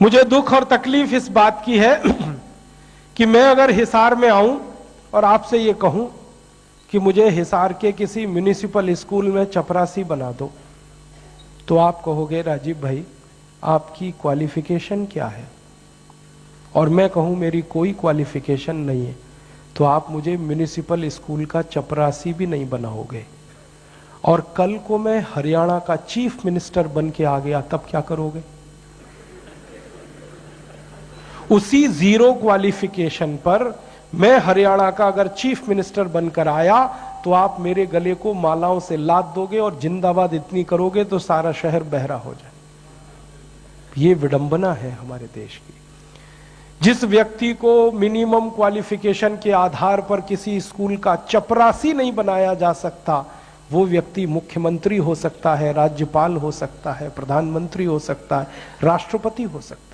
मुझे दुख और तकलीफ इस बात की है कि मैं अगर हिसार में आऊं और आपसे ये कहूं कि मुझे हिसार के किसी म्युनिसिपल स्कूल में चपरासी बना दो, तो आप कहोगे राजीव भाई आपकी क्वालिफिकेशन क्या है, और मैं कहूं मेरी कोई क्वालिफिकेशन नहीं है, तो आप मुझे म्युनिसिपल स्कूल का चपरासी भी नहीं बनाओगे। और कल को मैं हरियाणा का चीफ मिनिस्टर बन के आ गया, तब क्या करोगे? उसी जीरो क्वालिफिकेशन पर मैं हरियाणा का अगर चीफ मिनिस्टर बनकर आया तो आप मेरे गले को मालाओं से लाद दोगे और जिंदाबाद इतनी करोगे तो सारा शहर बहरा हो जाए। ये विडंबना है हमारे देश की। जिस व्यक्ति को मिनिमम क्वालिफिकेशन के आधार पर किसी स्कूल का चपरासी नहीं बनाया जा सकता, वो व्यक्ति मुख्यमंत्री हो सकता है, राज्यपाल हो सकता है, प्रधानमंत्री हो सकता है, राष्ट्रपति हो सकता है।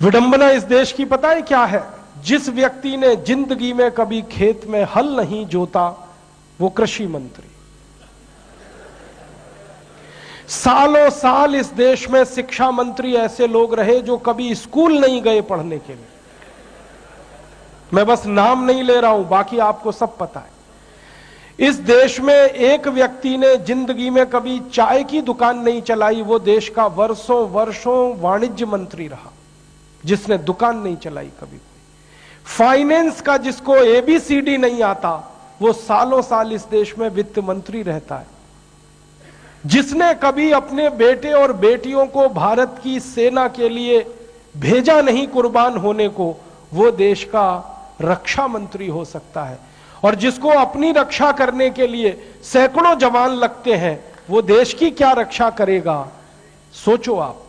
विडंबना इस देश की पता है क्या है? जिस व्यक्ति ने जिंदगी में कभी खेत में हल नहीं जोता वो कृषि मंत्री। सालों साल इस देश में शिक्षा मंत्री ऐसे लोग रहे जो कभी स्कूल नहीं गए पढ़ने के लिए। मैं बस नाम नहीं ले रहा हूं, बाकी आपको सब पता है। इस देश में एक व्यक्ति ने जिंदगी में कभी चाय की दुकान नहीं चलाई, वो देश का वर्षों वर्षों वाणिज्य मंत्री रहा जिसने दुकान नहीं चलाई कभी। फाइनेंस का जिसको एबीसीडी नहीं आता वो सालों साल इस देश में वित्त मंत्री रहता है। जिसने कभी अपने बेटे और बेटियों को भारत की सेना के लिए भेजा नहीं कुर्बान होने को, वो देश का रक्षा मंत्री हो सकता है। और जिसको अपनी रक्षा करने के लिए सैकड़ों जवान लगते हैं, वो देश की क्या रक्षा करेगा? सोचो आप।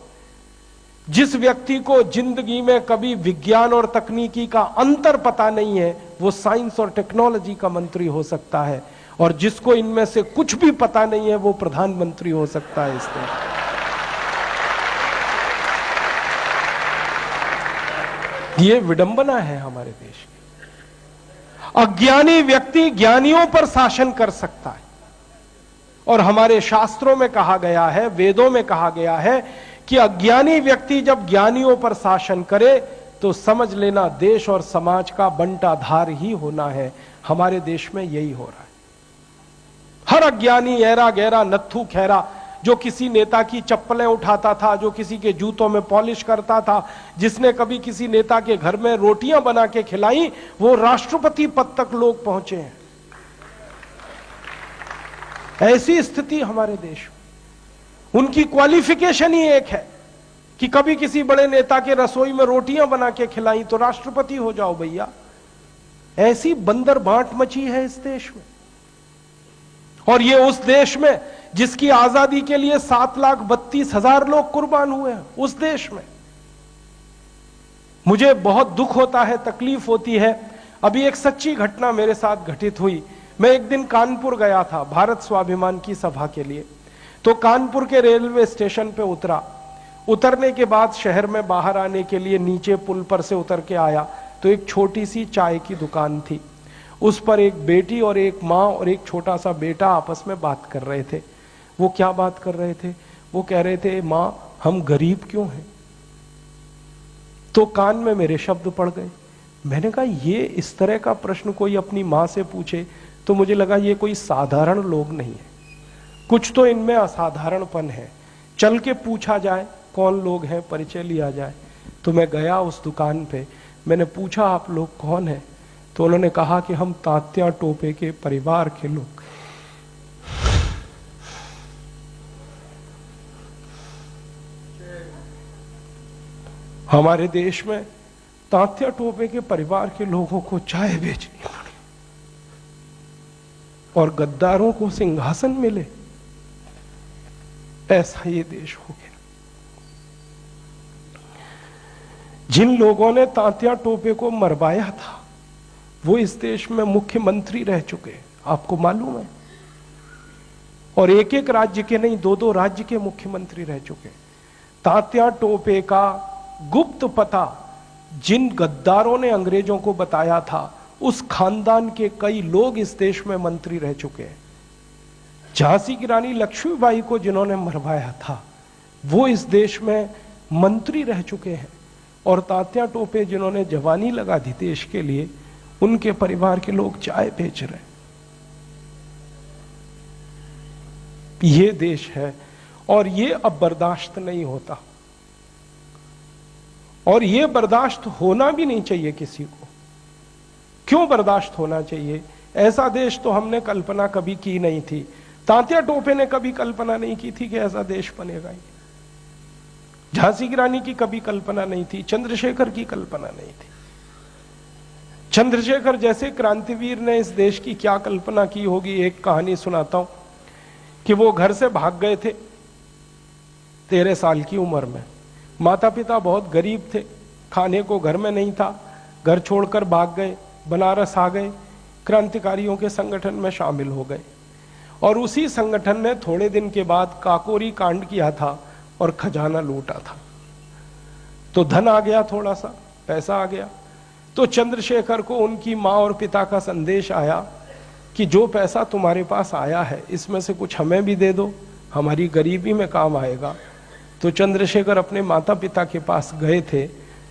जिस व्यक्ति को जिंदगी में कभी विज्ञान और तकनीकी का अंतर पता नहीं है, वो साइंस और टेक्नोलॉजी का मंत्री हो सकता है। और जिसको इनमें से कुछ भी पता नहीं है, वो प्रधानमंत्री हो सकता है इस देश। ये विडंबना है हमारे देश की। अज्ञानी व्यक्ति ज्ञानियों पर शासन कर सकता है। और हमारे शास्त्रों में कहा गया है, वेदों में कहा गया है कि अज्ञानी व्यक्ति जब ज्ञानियों पर शासन करे तो समझ लेना देश और समाज का बंटाधार ही होना है। हमारे देश में यही हो रहा है। हर अज्ञानी ऐरा गहरा नत्थु खैरा जो किसी नेता की चप्पलें उठाता था, जो किसी के जूतों में पॉलिश करता था, जिसने कभी किसी नेता के घर में रोटियां बना के खिलाई, वो राष्ट्रपति पद तक लोग पहुंचे हैं। ऐसी स्थिति हमारे देश में। उनकी क्वालिफिकेशन ही एक है कि कभी किसी बड़े नेता के रसोई में रोटियां बना के खिलाई तो राष्ट्रपति हो जाओ भैया। ऐसी बंदर बांट मची है इस देश में। और ये उस देश में जिसकी आजादी के लिए 7,32,000 लोग कुर्बान हुए हैं, उस देश में। मुझे बहुत दुख होता है, तकलीफ होती है। अभी एक सच्ची घटना मेरे साथ घटित हुई। मैं एक दिन कानपुर गया था भारत स्वाभिमान की सभा के लिए। तो कानपुर के रेलवे स्टेशन पे उतरा। उतरने के बाद शहर में बाहर आने के लिए नीचे पुल पर से उतर के आया तो एक छोटी सी चाय की दुकान थी। उस पर एक बेटी और एक माँ और एक छोटा सा बेटा आपस में बात कर रहे थे। वो क्या बात कर रहे थे? वो कह रहे थे, माँ हम गरीब क्यों हैं? तो कान में मेरे शब्द पड़ गए। मैंने कहा ये इस तरह का प्रश्न कोई अपनी माँ से पूछे तो मुझे लगा ये कोई साधारण लोग नहीं है, कुछ तो इनमें असाधारणपन है। चल के पूछा जाए कौन लोग हैं, परिचय लिया जाए। तो मैं गया उस दुकान पे, मैंने पूछा आप लोग कौन हैं? तो उन्होंने कहा कि हम तात्या टोपे के परिवार के लोग। हमारे देश में तात्या टोपे के परिवार के लोगों को चाय बेचनी पड़ी और गद्दारों को सिंहासन मिले। ऐसा ये देश हो गया। जिन लोगों ने तात्या टोपे को मरवाया था वो इस देश में मुख्यमंत्री रह चुके, आपको मालूम है। और एक एक राज्य के नहीं, दो दो राज्य के मुख्यमंत्री रह चुके। तात्या टोपे का गुप्त पता जिन गद्दारों ने अंग्रेजों को बताया था, उस खानदान के कई लोग इस देश में मंत्री रह चुके हैं। झांसी की रानी लक्ष्मीबाई को जिन्होंने मरवाया था वो इस देश में मंत्री रह चुके हैं, और तात्या टोपे जिन्होंने जवानी लगा दी देश के लिए, उनके परिवार के लोग चाय बेच रहे हैं। ये देश है, और ये अब बर्दाश्त नहीं होता, और ये बर्दाश्त होना भी नहीं चाहिए किसी को। क्यों बर्दाश्त होना चाहिए? ऐसा देश तो हमने कल्पना कभी की नहीं थी। तात्या टोपे ने कभी कल्पना नहीं की थी कि ऐसा देश बनेगा। झांसी की रानी की कभी कल्पना नहीं थी, चंद्रशेखर की कल्पना नहीं थी। चंद्रशेखर जैसे क्रांतिवीर ने इस देश की क्या कल्पना की होगी। एक कहानी सुनाता हूं कि वो घर से भाग गए थे 13 साल की उम्र में। माता पिता बहुत गरीब थे, खाने को घर में नहीं था, घर छोड़कर भाग गए, बनारस आ गए, क्रांतिकारियों के संगठन में शामिल हो गए, और उसी संगठन ने थोड़े दिन के बाद काकोरी कांड किया था और खजाना लूटा था। तो धन आ गया, थोड़ा सा पैसा आ गया, तो चंद्रशेखर को उनकी माँ और पिता का संदेश आया कि जो पैसा तुम्हारे पास आया है इसमें से कुछ हमें भी दे दो, हमारी गरीबी में काम आएगा। तो चंद्रशेखर अपने माता पिता के पास गए थे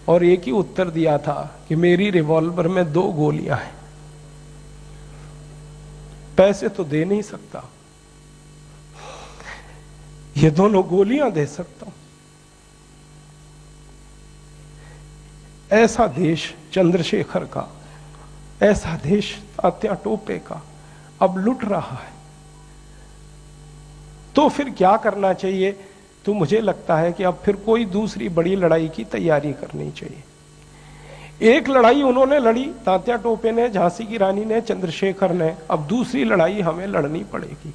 और एक ही उत्तर दिया था कि मेरी रिवॉल्वर में 2 गोलियां हैं, पैसे तो दे नहीं सकता, ये दोनों गोलियां दे सकता हूं। ऐसा देश चंद्रशेखर का, ऐसा देश तात्या टोपे का अब लुट रहा है। तो फिर क्या करना चाहिए? तो मुझे लगता है कि अब फिर कोई दूसरी बड़ी लड़ाई की तैयारी करनी चाहिए। एक लड़ाई उन्होंने लड़ी, तात्या टोपे ने, झांसी की रानी ने, चंद्रशेखर ने, अब दूसरी लड़ाई हमें लड़नी पड़ेगी।